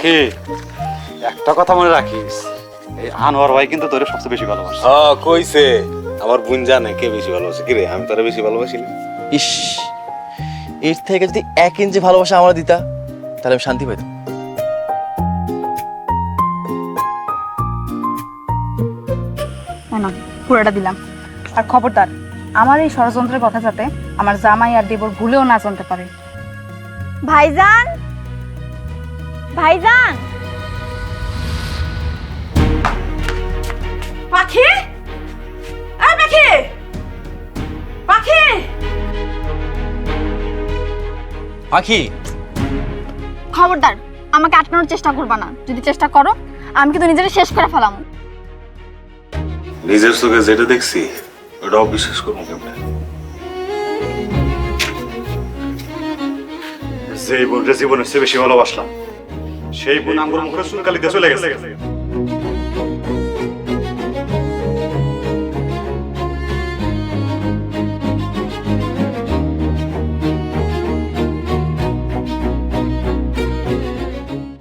পাখি, একটা কথা মনে রাখিস, এই আনোয়ার ভাই কিন্তু তোরে সবচেয়ে বেশি ভালোবাসে। কইছে আমার বোন জানে কে বেশি ভালোবাসে। কিরে, আমি তোরে বেশি ভালোবাসি না? ইস, এর থেকে যদি 1 ইঞ্চি ভালোবাসা আমার দিতা তাহলে আমি শান্তি পাইতাম। না, পুরোটা দিলাম। আর খবরদার, আমার এই ষড়যন্ত্রের কথা যাতে আমার জামাই আর দেবর ভুলেও না জানতে পারে। ভাইজান, ভাইজান, পাখি, এই পাখি, পাখি, পাখি, খবরদার আমাকে আটকানোর চেষ্টা করবা না। যদি চেষ্টা করো আমি কিন্তু নিজেকে শেষ করে ফেলাম। নিজের চোখে যেটা দেখছি ওটাও বিশ্বাস করবো কেমনে? যে বোনটা জীবনের চেয়ে বেশি ভালোবাসলাম, সেই বোন আমার মুখে চুনকালি দিয়ে চলে গেছে।